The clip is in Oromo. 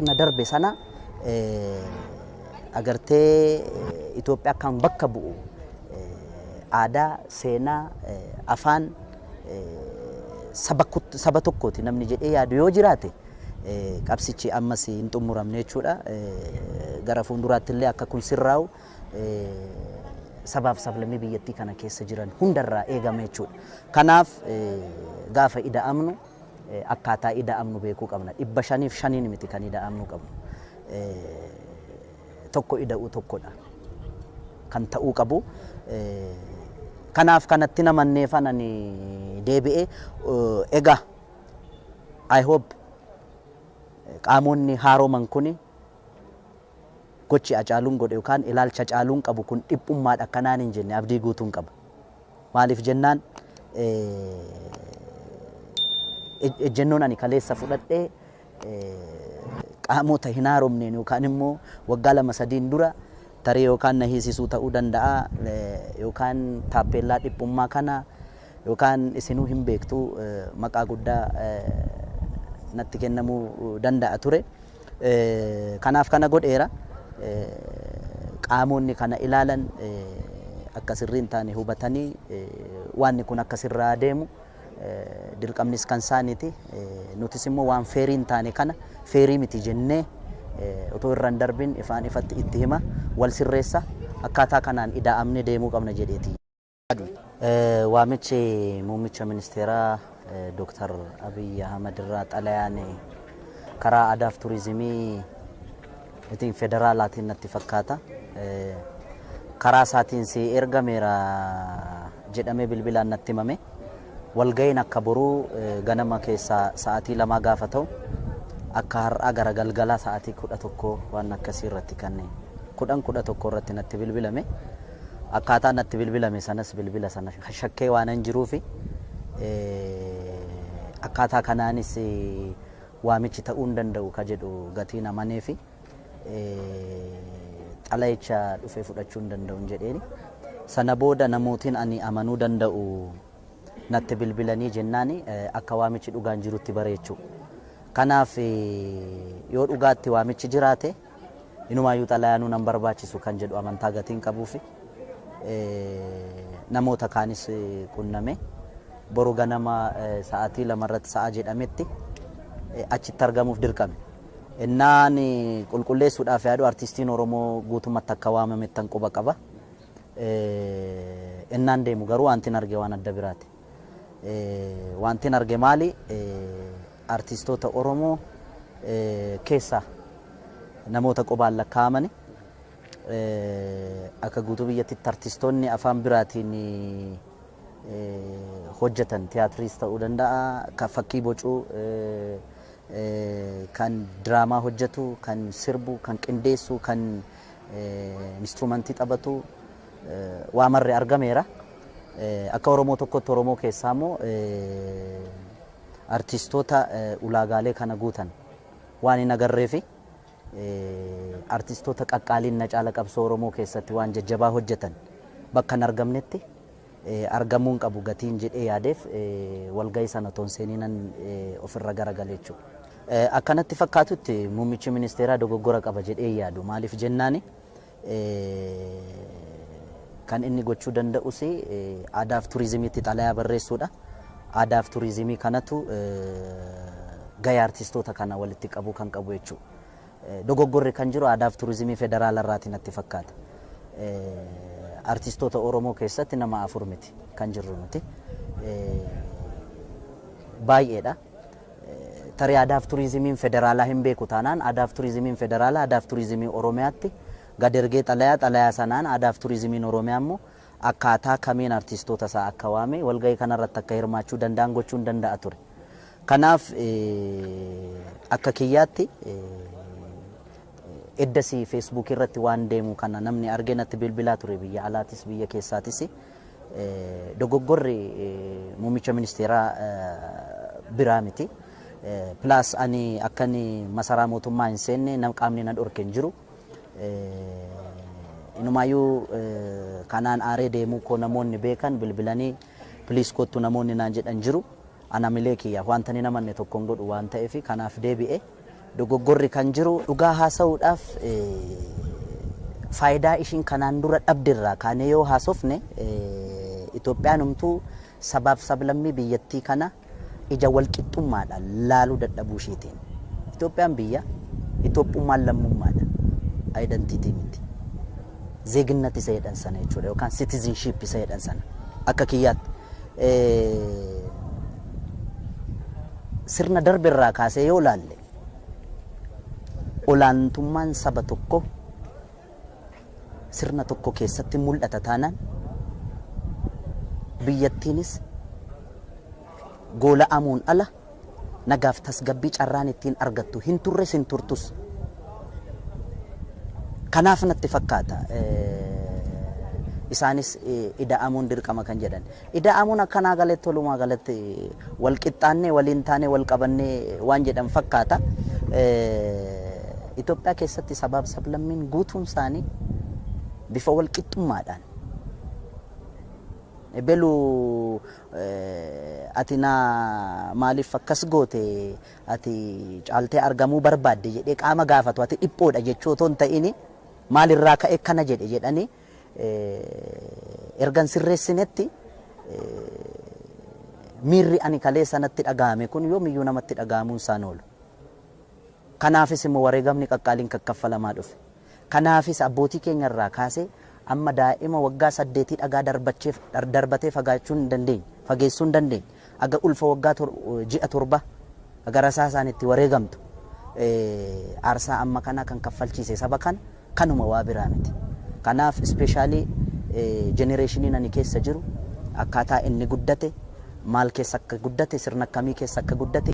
sirna darbe sana agartee Itoophiyaa kan bakka bu'u aadaa, seenaa, afaan saba tokkooti namni jedhee yaadu yoo jiraate qabsichi ammas hin xumuramne jechuudha. Gara fuulduraatti illee akka kun sirraa'u sabaaf sablammii biyyattii kana keessa jiran hundarraa eegame jechuudha. Kanaaf gaafa ida'amnu akkaataa ida'amnu beekuu qabna. 505 miti kan ida'amnu qabnu. Tokko ida'uu tokkodha kan ta'uu qabu. Kanaaf kanatti namanneefan ani deebi'ee egaa I hope qaamonni haaroman kuni gochi Hacaaluun godhe yookaan ilaalcha Hacaaluun qabu kun dhiphummaadha kanaan hin jenne abdii guutuun qaba. Maaliif jennaan ejjennoon ani kaleessa fudhadhee qaamota hin haaromneen yookaan immoo waggaa 2-3 dura tarii yookaan na hiisisuu ta'uu danda'a yookaan taappeellaa dhiphummaa kana yookaan isinuu hin beektu maqaa guddaa natti kennamuu danda'a ture. Kanaaf kana godheera. Qaamonni kana ilaalan akka sirrii hin taane hubatanii waan kun akka sirraa deemu dirqamnis kan isaaniiti. Nutis immoo waan feerii hin taane kana feerii miti jennee otoo irra hin darbin ifaan ifatti itti hima wal sirreessa akkaataa kanaan ida'amne deemuu qabna jedheeti. Waamichi muummicha ministeeraa Dr. Abiy Ahmed irraa xalayaan karaa aadaa fi turizimii federaalaatiin natti fakkaata. Karaa isaatiin si ergameera jedhamee bilbilaan natti himame. Walga'iin akka boruu ganama keessaa sa'aatii 2 gaafa ta'u akka har'aa gara galgalaa sa'aatii 11 waan akkasii irratti kanneen 11 irratti natti bilbilame. Akkaataa natti bilbilame sanas bilbila sana shakkee waan hin jiruufi akkaataa kanaanis waamichi ta'uu hin danda'u ka jedhu gatiin amaneefi xalayicha dhufee fudhachuu hin danda'u jedheeni. Sana booda namootiin ani amanuu danda'u natti bilbilanii jennaani akka waamichi dhugaan jirutti bareechuu. Kanaaf yoo dhugaatti waamichi jiraate inumaayyuu xalayaanuu nan barbaachisu kan jedhu amantaa gatiin qabuufi namoota kaanis qunname boru ganama sa'aatii 2 irratti sa'a jedhametti achitti argamuuf dirqame. Innaan qulqulleessuudhaaf yaadu artistiin Oromoo guutummaatti akka waamamettan quba qaba. Innaan deemu garuu wantin arge waan adda biraati. Wantin arge maali? Artistoota Oromoo keessa namoota qubaan lakkaa'amani akka guutuu biyyattitti artistoonni afaan biraatiin hojjetan tiyaatiriis ta'uu danda'a, kan fakkii bocuu, kan diraamaa hojjetu, kan sirbu, kan qindeessu, kan instrumentii taphatu waamarre argameera. Akka Oromoo tokkotti Oromoo keessaa immoo artistoota ulaagaalee kana guutan waan hin agarreefi artistoota qaqqaaliin na caala qabsoo Oromoo keessatti waan jajjabaa hojjetan bakka hin argamnetti argamuun qabu gatiin jedhee yaadeef walgahii sana toonseenii ofirra garagalee jechuudha. Akkanatti fakkaatutti muummichi ministeeraa dogoggora qaba jedhee yaadu. Maaliif jennaani kan inni gochuu danda'us aadaa fi turizimiitti xalayaa barreessuudha. Aadaa fi turizimii kanatu gahee artistoota kana walitti qabu kan qabu jechuudha. Dogoggorri kan jiru aadaa fi turizimii federaala irraati natti fakkaata. Artistoota Oromoo keessatti nama 4 miti kan jirru nuti. Baay'eedha. Tarii aadaa fi turizimiin federaalaa hin beeku taanaan aadaa fi turizimiin federaalaa aadaa fi turizimii Oromiyaatti gad ergee xalayaa sanaan aadaa fi turizimiin Oromiyaa immoo akkaataa kamiin artistoota isaa akka waame walgahii kanarratti akka hirmaachuu danda'an gochuun danda'a ture. Kanaaf akka kiyyaatti eddasii Facebook irratti waan deemu kana namni argee natti bilbilaa ture biyya alaatis biyya keessaatis dogoggorri muummicha ministeeraa biraa miti. Plus ani akkani masaraa mootummaa hin seenne nam qaamni na dhorke hin jiru. Inumaayyuu kanaan aaree deemuu koo namoonni beekan bilbilanii please kottu namoonni naan jedhan jiru. Ana milee kiyya wanta ni namanne tokkoon godhu waan ta'eef kanaaf deebi'e dogoggorri kan jiru dhugaa haasa'uudhaaf faayidaa ishiin kanaan dura dhabdirraa kaanee yoo haasofne Itoophiyaan humtuu sabaaf sablammii biyyattii kana ija walqixxummaadhaan laaluu dadhabuu isheetiin. Itoophiyaan biyya Itoophummaan lammummaadha. Identity miti. Zeeginnati isa jedhan sana jechuudha yookaan citizenship isa jedhan sana. Akka kiyyaatti sirna darbirraa kaasee yoo laalle olaantummaan saba tokko sirna tokko keessatti mul'ata taanaan biyyattiinis goola'amuun ala nagaaf tasgabbii carraan ittiin argattu hin turre sin turtus. Kanaaf natti fakkaata isaanis ida'amuun dirqama kan jedhan. Ida'amuun akkanaa galatti walumaa galatti wal qixxaannee waliin taanee wal qabannee waan jedhan fakkaata. Itoophiyaa keessatti sabaaf sablammiin guutuun isaanii bifa wal qixxummaadhaan belu ati naa maaliif akkas goote ati caaltee argamuu barbaadde jedhee qaama gaafatu ati dhiphoodha jechuu otoo hin ta'in maalirraa ka'e kana jedhanii ergan sirreessinetti miirri ani kalee sanatti dhagahame kun yoomiyyuu namatti dhagahamuun isaan oolu. Kanaafis immoo wareegamni qaqqaaliin kaffalamaa dhufe. Kanaafis abbootii keenya irraa kaasee amma daa'ima waggaa 8 dhagaa darbatee fagaachuu hin dandeenye, fageessuu hin dandeenye. Aga ulfa waggaa 7 aga rasaa isaanitti wareegamtu aarsaa amma kana kan kaffalchiise saba kana kanuma waa biraa miti. Kanaaf ispeeshaalii jenereeshiniin ani keessa jiru akkaataa inni guddate maal keessa akka guddate sirna akkamii keessa akka guddate